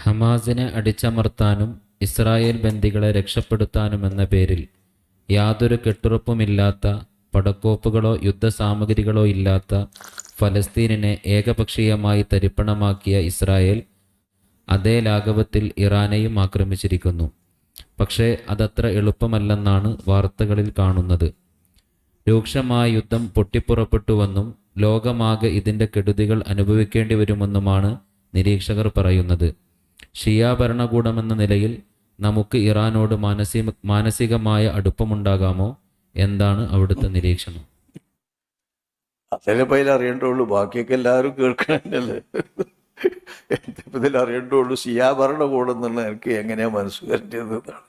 ഹമാസിനെ അടിച്ചമർത്താനും ഇസ്രായേൽ ബന്ദികളെ രക്ഷപ്പെടുത്താനുമെന്ന പേരിൽ യാതൊരു കെട്ടുറപ്പുമില്ലാത്ത പടക്കോപ്പുകളോ യുദ്ധസാമഗ്രികളോ ഇല്ലാത്ത ഫലസ്തീനിനെ ഏകപക്ഷീയമായി തരിപ്പണമാക്കിയ ഇസ്രായേൽ അതേ ലാഘവത്തിൽ ഇറാനെയും ആക്രമിച്ചിരിക്കുന്നു. പക്ഷേ അതത്ര എളുപ്പമല്ലെന്നാണ് വാർത്തകളിൽ കാണുന്നത്. രൂക്ഷമായ യുദ്ധം പൊട്ടിപ്പുറപ്പെട്ടുവെന്നും ലോകമാകെ ഇതിൻ്റെ കെടുതികൾ അനുഭവിക്കേണ്ടി വരുമെന്നുമാണ് നിരീക്ഷകർ പറയുന്നത്. ഷിയ ഭരണകൂടമെന്ന നിലയിൽ നമുക്ക് ഇറാനോട് മാനസികമായ അടുപ്പമുണ്ടാകാമോ? എന്താണ് അവിടുത്തെ നിരീക്ഷണം? അതല്ലേ പൈല അറിയേണ്ടുള്ളൂ, ബാക്കിയൊക്കെ എല്ലാവരും കേൾക്കണല്ലേ. ഇതിൽ അറിയേണ്ടുള്ളൂ ഷിയ ഭരണകൂടം എന്നുള്ള എനിക്ക് എങ്ങനെയാ മനസ്സിലാക്കിയതെന്നാണ്.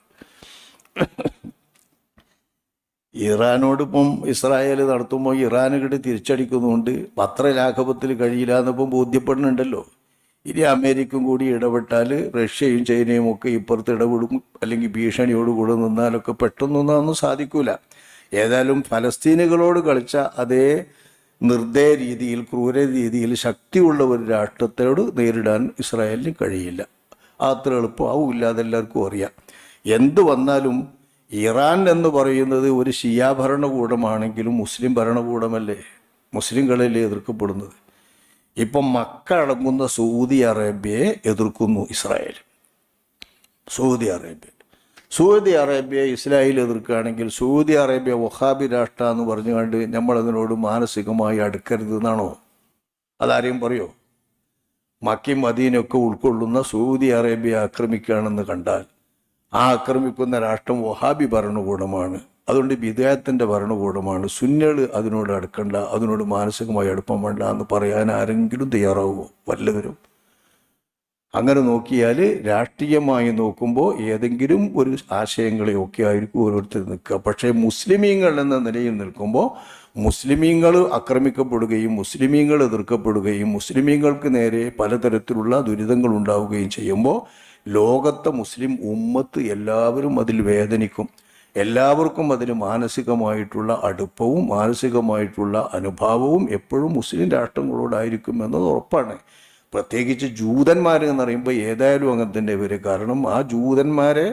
ഇറാനോടിപ്പം ഇസ്രായേൽ നടത്തുമ്പോൾ ഇറാൻ കിട്ടി തിരിച്ചടിക്കുന്നതുകൊണ്ട് അത്ര ലാഘവത്തിൽ കഴിയില്ല എന്നിപ്പം ബോധ്യപ്പെടുന്നുണ്ടല്ലോ. ഇനി അമേരിക്കയും കൂടി ഇടപെട്ടാൽ റഷ്യയും ചൈനയും ഒക്കെ ഇപ്പുറത്ത് ഇടപെടും, അല്ലെങ്കിൽ ഭീഷണിയോടുകൂടെ നിന്നാലൊക്കെ പെട്ടെന്നൊന്നും സാധിക്കൂല. ഏതായാലും ഫലസ്തീനുകളോട് കളിച്ച അതേ നിർദ്ദയ രീതിയിൽ, ക്രൂര രീതിയിൽ ശക്തിയുള്ള ഒരു രാഷ്ട്രത്തോട് നേരിടാൻ ഇസ്രായേലിന് കഴിയില്ല. അത്ര എളുപ്പമാവില്ല, അതെല്ലാവർക്കും അറിയാം. എന്തു വന്നാലും ഇറാൻ എന്ന് പറയുന്നത് ഒരു ഷിയ ഭരണകൂടമാണെങ്കിലും മുസ്ലിം ഭരണകൂടമല്ലേ, മുസ്ലിങ്ങളല്ലേ എതിർക്കപ്പെടുന്നത്. ഇപ്പം മക്ക അടങ്ങുന്ന സൗദി അറേബ്യയെ എതിർക്കുന്നു ഇസ്രായേൽ. സൗദി അറേബ്യ ഇസ്രായേൽ എതിർക്കുകയാണെങ്കിൽ സൗദി അറേബ്യ വഹാബി രാഷ്ട്ര എന്ന് പറഞ്ഞുകൊണ്ട് നമ്മളതിനോട് മാനസികമായി അടുക്കരുത് എന്നാണോ? അതാരെയും പറയോ? മക്കയും മദീനയൊക്കെ ഉൾക്കൊള്ളുന്ന സൗദി അറേബ്യ ആക്രമിക്കുകയാണെന്ന് കണ്ടാൽ ആ ആക്രമിക്കുന്ന രാഷ്ട്രം വഹാബി ഭരണകൂടമാണ്, അതുകൊണ്ട് ബിദഅത്തിന്റെ ഭരണകൂടമാണ്, സുന്നികൾ അതിനോട് അടുക്കണ്ട, അതിനോട് മാനസികമായി അടുപ്പം വേണ്ട എന്ന് പറയാൻ ആരെങ്കിലും തയ്യാറാവുമോ? വല്ലവരും? അങ്ങനെ നോക്കിയാൽ രാഷ്ട്രീയമായി നോക്കുമ്പോൾ ഏതെങ്കിലും ഒരു ആശയങ്ങളെയൊക്കെ ആയിരിക്കും ഓരോരുത്തർ നിൽക്കുക. പക്ഷേ മുസ്ലിമീങ്ങൾ എന്ന നിലയിൽ നിൽക്കുമ്പോൾ മുസ്ലിമീങ്ങൾ ആക്രമിക്കപ്പെടുകയും മുസ്ലിമീങ്ങൾ എതിർക്കപ്പെടുകയും മുസ്ലിമീങ്ങൾക്ക് നേരെ പലതരത്തിലുള്ള ദുരിതങ്ങൾ ഉണ്ടാവുകയും ചെയ്യുമ്പോൾ ലോകത്തെ മുസ്ലിം ഉമ്മത്ത് എല്ലാവരും അതിൽ വേദനിക്കും. എല്ലാവർക്കും അതിന് മാനസികമായിട്ടുള്ള അടുപ്പവും മാനസികമായിട്ടുള്ള അനുഭാവവും എപ്പോഴും മുസ്ലിം രാഷ്ട്രങ്ങളോടായിരിക്കും എന്നത് ഉറപ്പാണ്. പ്രത്യേകിച്ച് ജൂതന്മാർ എന്ന് പറയുമ്പോൾ ഏതായാലും അങ്ങനെ തന്നെ വരും. കാരണം ആ ജൂതന്മാരെ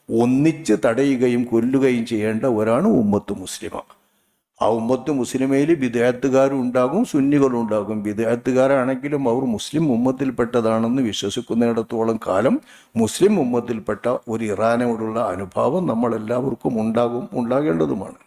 ഒന്നിച്ച് തടയുകയും കൊല്ലുകയും ചെയ്യേണ്ട ഒരാണ് ഉമ്മത്ത് മുസ്ലിമ. ആ ഉമ്മത്ത് മുസ്ലിമയിൽ ബിദഅത്തുകാരും ഉണ്ടാകും, സുന്നികളും ഉണ്ടാകും. ബിദഅത്തുകാരാണെങ്കിലും അവർ മുസ്ലിം ഉമ്മത്തിൽപ്പെട്ടതാണെന്ന് വിശ്വസിക്കുന്നിടത്തോളം കാലം മുസ്ലിം ഉമ്മത്തിൽപ്പെട്ട ഒരു ഇറാനോടുള്ള അനുഭാവം നമ്മളെല്ലാവർക്കും ഉണ്ടാകേണ്ടതുമാണ്.